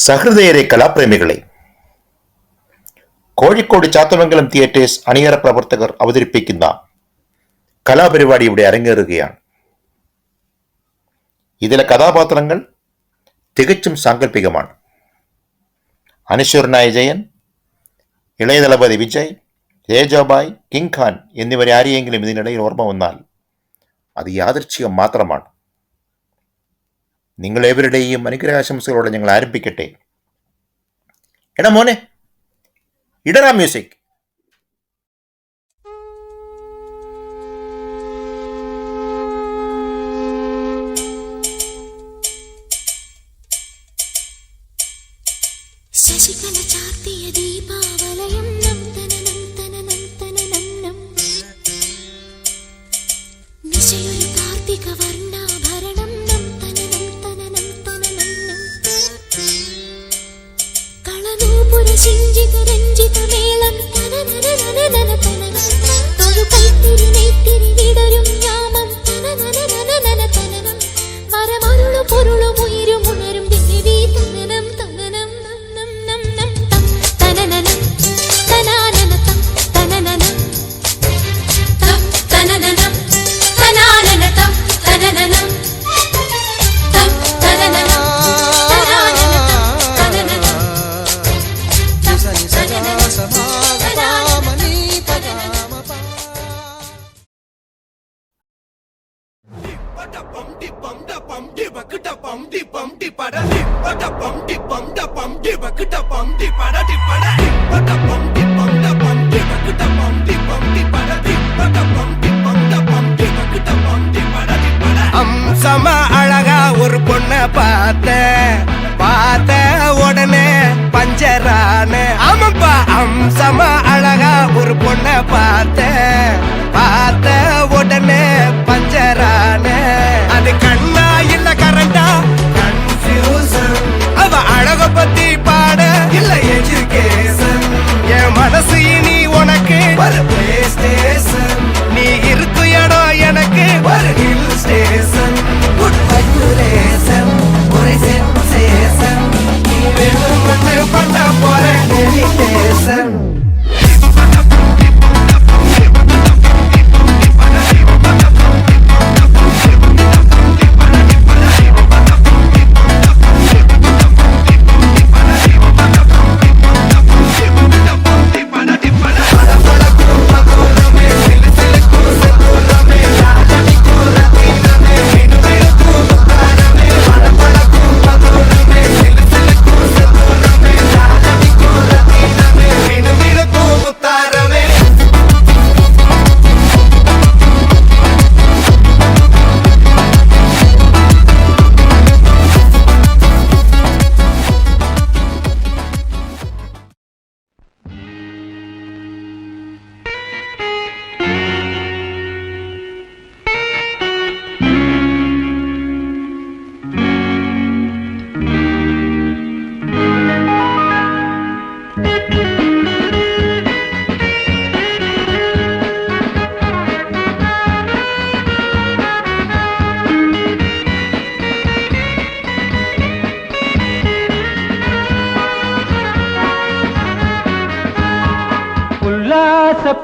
സഹൃദയരെ കലാപ്രേമികളെ, Kozhikode Chathamangalam theatres അണിയറ പ്രവർത്തകർ അവതരിപ്പിക്കുന്ന കലാപരിപാടി ഇവിടെ അരങ്ങേറുകയാണ്. ഇതിലെ കഥാപാത്രങ്ങൾ തികച്ചും സാങ്കല്പികമാണ്. അനശ്വരനായ ജയൻ, ഇളയദളപതി വിജയ്, രേജാബായ്, കിങ് ഖാൻ എന്നിവരെ ആരെയെങ്കിലും ഇതിനിടയിൽ ഓർമ്മ വന്നാൽ അത് യാദൃച്ഛികം മാത്രമാണ്. നിങ്ങളേവരുടെയും അനുഗ്രഹാശംസകളോടെ ഞങ്ങൾ ആരംഭിക്കട്ടെ. എടാ മോനെ, ഇടറാ മ്യൂസിക്. ശശികല ചാർത്തിയ ദീപാവലയം നം തന നം തന നം തന നം നം നിശയൊരു കാർത്തിക വർണ്ണാഭരണം നം തന നം തന നം തന നം നം കളനൂപുര സിഞ്ചിത രഞ്ജിത മേളം തന നന നന നന തന തൊഴു കൈത്തിരി നെയ്ത്തിരി വിടരും യാമം തന നന നന നന തനനം വരമരുളു പൊരുളു ഉയരും ഉണരും ദേവി തനനം തനനം அம்சமா அழகா ஒரு பொண்ண பார்த்த உடனே பஞ்சரான. ஆமாப்பா, அம்சமா அழகா ஒரு பொண்ண பார்த்த உடனே பஞ்சரான. அது கண்ணா இல்ல கரண்டா கன்ஃபியூசன். அவ அழக பத்தி பாட இல்ல எஜுகேஷன். என் மனசு இனி உனக்கு ஒரு பிளே ஸ்டேஷன். நீ இருக்கு இடம் எனக்கு ஒரு ஹில் ஸ்டேஷன். குட் வைப்ரேஷன், ஒரு சென்சேஷன். நீ வெறும் பண்ண போற டெலிகேஷன்.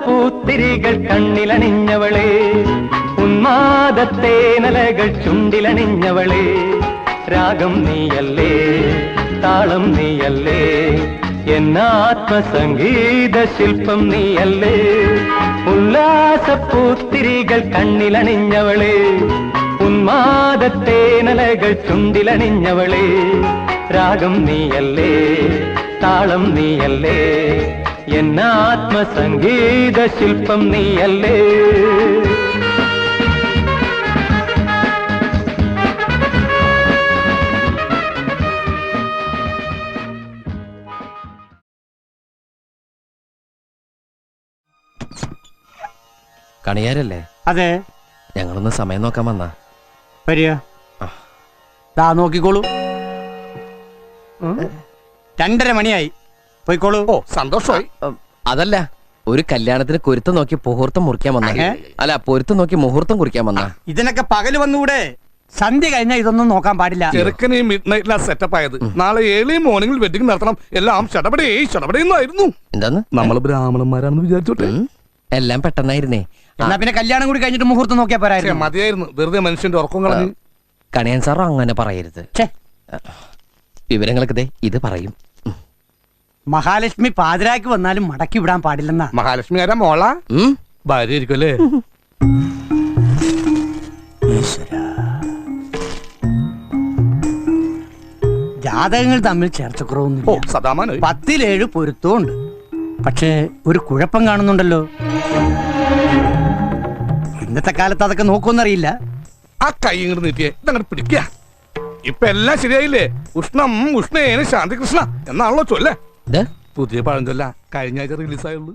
പൂത്തിരികൾ കണ്ണിലണിഞ്ഞവളെ, ഉന്മാദത്തേനലകൾ ചുണ്ടിലണിഞ്ഞവളെ, രാഗം നീയല്ലേ, താളം നീയല്ലേ, എന്നാത്മസംഗീത ശില്പം നീയല്ലേ. ഉല്ലാസപ്പൂത്തിരികൾ കണ്ണിലണിഞ്ഞവളെ, ഉന്മാദത്തേനലകൾ ചുണ്ടിലണിഞ്ഞവളെ, രാഗം നീയല്ലേ, താളം നീയല്ലേ, എന്നാത്മസംഗീത ശില്പം നീയല്ലേ. കണിയാരല്ലേ? അതെ, ഞങ്ങളൊന്ന് സമയം നോക്കാൻ വന്നാ. വരിക. നോക്കിക്കോളൂ, 2:30 മണിയായി. പോയിക്കോളൂ. ഓ, സന്തോഷമായി. അതല്ല, ഒരു കല്യാണത്തിന് കുരുത്തം നോക്കി മുഹൂർത്തം മുറിക്കാൻ വന്ന. അല്ല, പൊരുത്തം നോക്കി മുഹൂർത്തം കുറിക്കാൻ വന്ന. ഇതിനൊക്കെ പകല് വന്നുകൂടെ? സന്ധ്യ കഴിഞ്ഞാൽ ഇതൊന്നും നോക്കാൻ പാടില്ല. ചെറുക്കനെ മിഡ് നൈറ്റിലാ സെറ്റപ്പ് ആയത്. നാളെ ഏർലി മോർണിംഗിൽ വെഡിങ് നടത്തണം. എല്ലാം ഷടപടേന്നായിരുന്നു. എന്താന്ന് നമ്മൾ ബ്രാഹ്മണന്മാരാണെന്ന് വിചാരിച്ചോട്ടെ. എല്ലാം പെട്ടെന്നായിരുന്നേ. എന്നാ പിന്നെ കല്യാണം കൂടി കഴിഞ്ഞിട്ട് മുഹൂർത്തം നോക്കിയാ പോരായിരുന്നു. മതിയായിരുന്നു, വെറുതെ മനുഷ്യന്റെ ഉറക്കം കളഞ്ഞ്. കണിയൻ സാറോ അങ്ങനെ പറയരുത്. വിവരങ്ങളൊക്കെ ഇത് പറയും. മഹാലക്ഷ്മി പാതിരാക്ക് വന്നാലും മടക്കി വിടാൻ പാടില്ലെന്നാ. മഹാലക്ഷ്മി ആരാ? മോള ഭാര്യ ആയിരിക്കും അല്ലേ? ജാതകങ്ങൾ തമ്മിൽ ചേർച്ചക്കുറവൊന്നും. സദാമാനോ 10-7 പൊരുത്തവും ഉണ്ട്. പക്ഷേ ഒരു കുഴപ്പം കാണുന്നുണ്ടല്ലോ. ഇന്നത്തെ കാലത്ത് അതൊക്കെ നോക്കുമെന്നറിയില്ല. ആ കൈ ഇങ്ങോട്ട് നീട്ടിയേ, ഇതങ്ങോട്ട് പിടിക്ക. ഇപ്പൊ എല്ലാം ശരിയായില്ലേ? ഉഷ്ണം ഉഷ്ണേന ശാന്തി കൃഷ്ണ എന്നാണല്ലോ ചൊല്ലേ. പുതിയ പഴഞ്ചൊല്ല കഴിഞ്ഞ ആഴ്ച റിലീസായുള്ളൂ.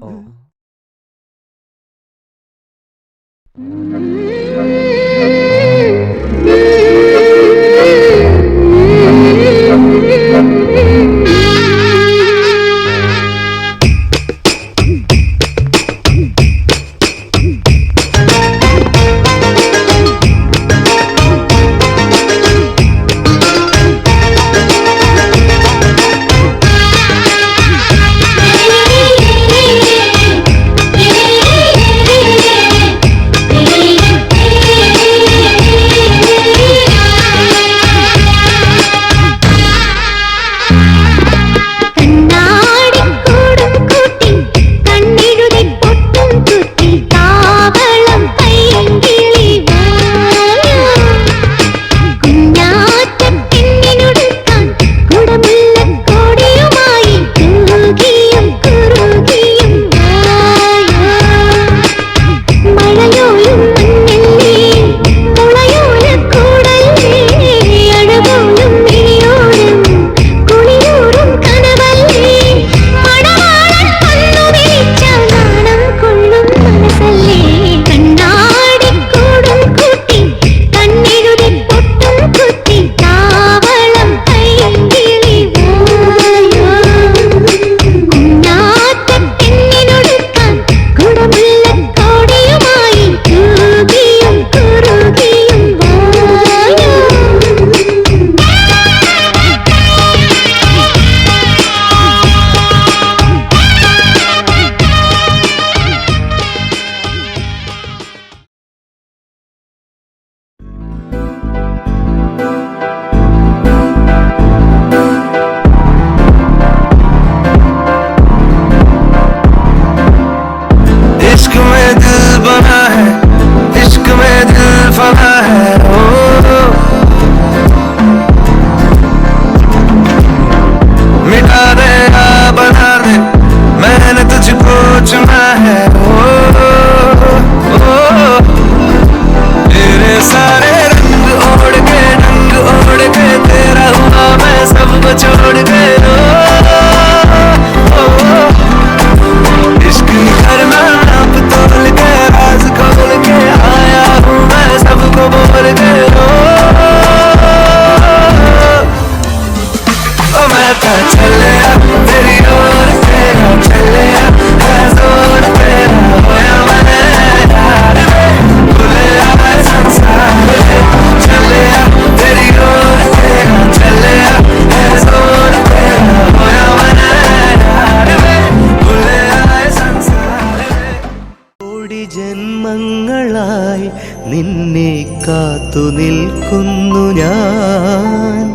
ജന്മങ്ങളായി നിന്നെ കാത്തു നിൽക്കുന്നു ഞാൻ.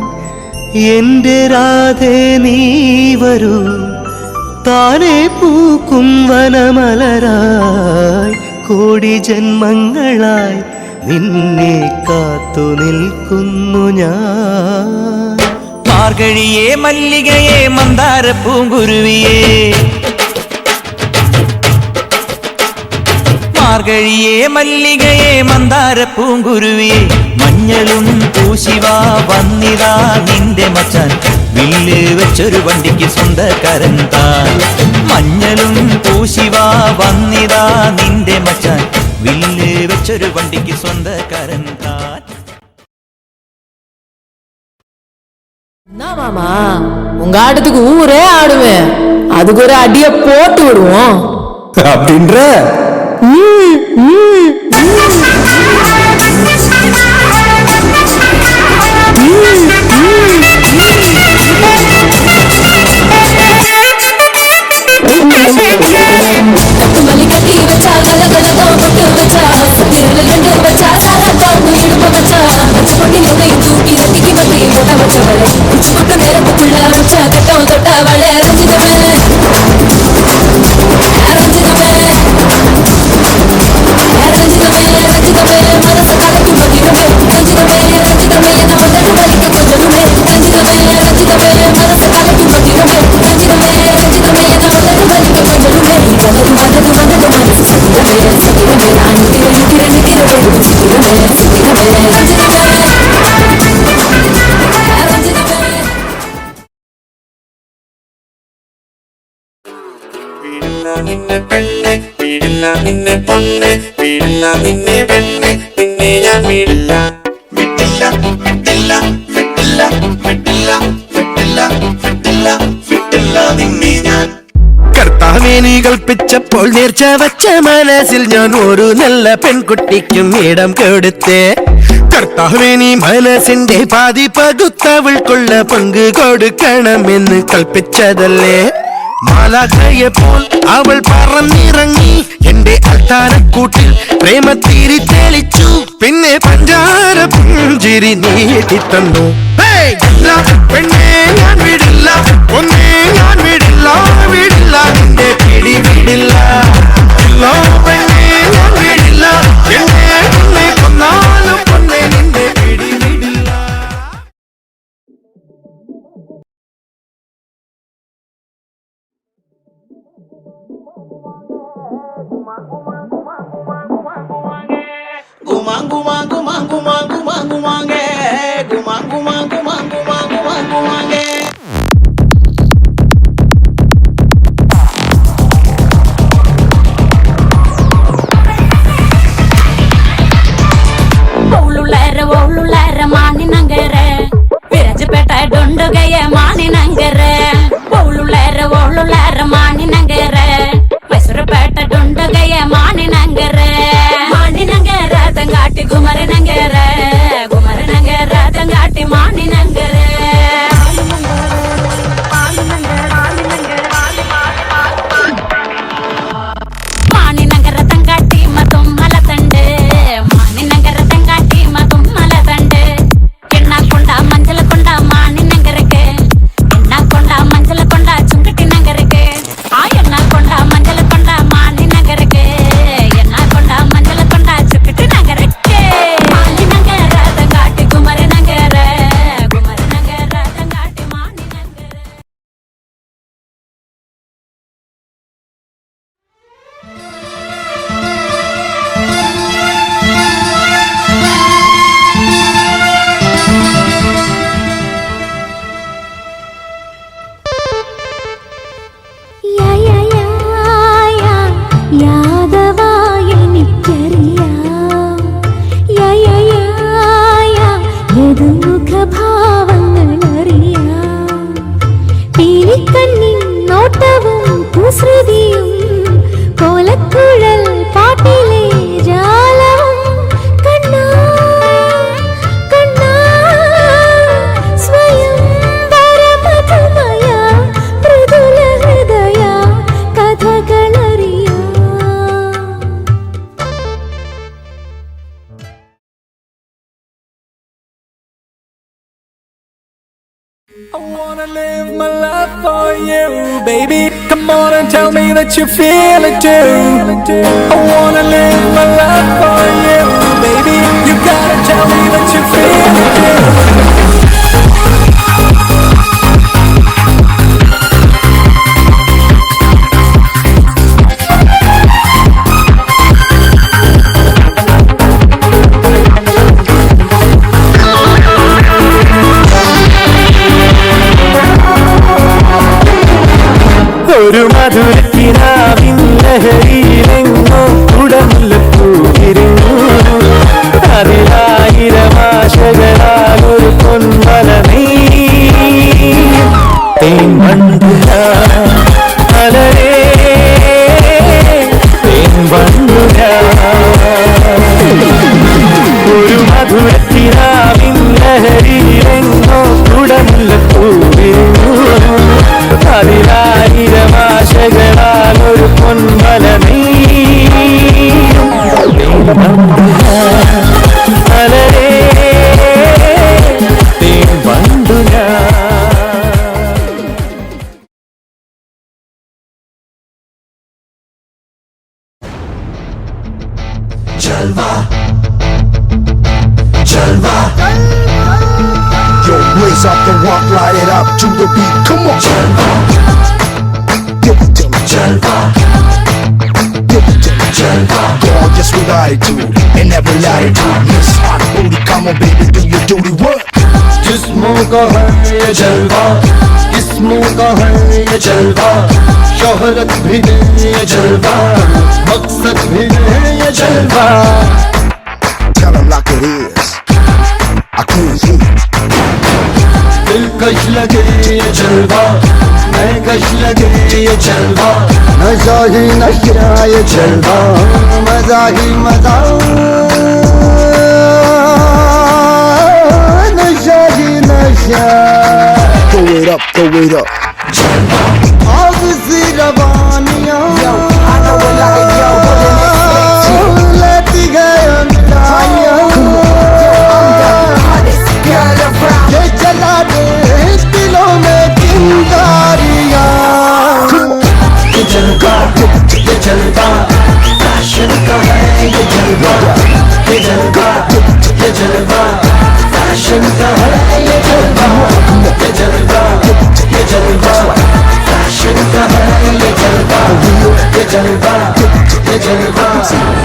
എന്റെ രാധേ നീ വരൂ, താനെ പൂക്കും വനമലരായി. കോടി ജന്മങ്ങളായി നിന്നെ കാത്തു നിൽക്കുന്നു ഞാൻ. മാർഗഴിയേ മല്ലികയെ മന്ദാര പൂങ്കുരുവിയേ, മാർഗഴിയേ മല്ലികയെ മന്ദാര പൂങ്കുരുവിയെ. മഞ്ഞളും പൂശിവാ വന്നിതാ നിന്റെ മച്ചാൻ, വില്ല് വെച്ചൊരു വണ്ടിക്ക് സ്വന്തക്കാരൻ താൻ. മഞ്ഞളും പൂശിവാ വന്നിതാ നിന്റെ മച്ചാൻ, വില്ല് വെച്ചൊരു വണ്ടിക്ക് സ്വന്തക്കാരൻ താൻ. மாமா உங்க ஆட்டத்துக்கு ஊரே ஆடுவேன், அதுக்கு ஒரு அடிய போட்டு விடுவோம் அப்படின்ற. உள்ள வச்ச கட்டம் தொட்டவளே ரஞ்சிதமே ரஞ்சிதமே ரஞ்சிதமே ரஞ்சிதமே மனசு கலக்கும் பதிலுமே ரஞ்சிதமே ரஞ்சிதமே என்ன வந்தது வலிக்க கொஞ்சலுமே ரஞ்சிதமே ரஞ்சிதமே மனசு கலக்கும் பதிலுமே ரஞ்சிதமே ரஞ்சிதமே என்ன வந்தது வலிக்க கொஞ்சலுமே வந்தது வந்தது மனசு சித்திரமே சித்திரமே நான் நிக்கிறேன் சித்திரமே சித்திரமே ரஞ்சிதமே നിന്നെ പെണ്ണെ വീടില്ല നിന്നെ പൊന്നെ വീടില്ല നിന്നെ പെണ്ണെ നിന്നെ ഞാൻ വീടില്ല വിട്ടില്ല വിട്ടില്ല വിട്ടില്ല വിട്ടില്ല വിട്ടില്ല വിട്ടില്ല വിട്ടില്ല നിന്നെ ഞാൻ കർത്താവേ നീ കൽപ്പിച്ചപ്പോൾ നേർച്ച വച്ച മനസ്സിൽ ഞാൻ ഒരു നല്ല പെൺകുട്ടിക്കും ഇടം കൊടുത്തേ കർത്താവേ നീ മനസ്സിന്റെ പാതി പകുത്തവൾക്കുള്ള പങ്ക് കൊടുക്കണമെന്ന് കൽപ്പിച്ചതല്ലേ മാലാഖയെ പോൽ അവൾ പറന്നിറങ്ങി എന്റെ അൽത്താരക്കൂട്ടിൽ പ്രേമത്തിരി തെളിച്ചു പിന്നെ പഞ്ചാര പുഞ്ചിരി നീട്ടിത്തന്നു പെണ്ണേ ഞാൻ വിടില്ല ഒന്നേ ഞാൻ വിടില്ല വിടില്ല നിന്റെ പിടി വിടില്ല പെണ്ണേ ഞാൻ വിടില്ല എന്നെ നിന്നെ കൊന്നാലും പൊന്നെ നിന്റെ പിടി വിടില്ല I wanna live my life for you, baby. Come on and tell me that you feel it too. I wanna live my life for you, baby. You gotta tell me that you feel it too. ഒരു മധുരത്തിനാവിൻ ലഹരിയിലെങ്ങോ കുടമുല്ലപ്പൂവിരിഞ്ഞു അതിലായിരം ആശകളാൽ ഒരു പൊൻവല തേൻ വണ്ടുല അലരേ തേൻ വണ്ടുല ഒരു മധുരത്തിനാവിൻ ലഹരിയിലെങ്ങോ കുടമുല്ലപ്പൂവിരിഞ്ഞു അതിലായിരം ആശകളാൽ ഒരു പൊൻവല അലരേ തേൻ വണ്ടുല Jalva, Jalva. Yo, blaze up the walk, light it up to the beat. Come on, Jalva. Give it to me, Jalva. Give it to me, Jalva. Gorgeous with attitude and every latitude. Miss hot booty, come on, baby, do your duty work. जिस्मों का है ये जलवा, किस्मों का है ये जलवा, शोहरत भी नहीं ये जलवा, मकसद भी नहीं ये जलवा. Tell 'em like it is, I can't hear. दिलकश लगे ये जलवा, महकश लगे ये जलवा, नशा ही नशा ये जलवा, मजा ही मजा, नशा ही नशा. Throw it up, throw it up. आग सी रवानियां, लेती गए अंगारियां, ये जला दे दिलों में चिंगारियां. ये जलवा, ये जलवा, फैशन का है ये जलवा, ये जलवा, ये जलवा, फैशन का है ये जलवा, ये जलवा, ये जलवा, फैशन का है ये जलवा, ये जलवा, ये जलवा.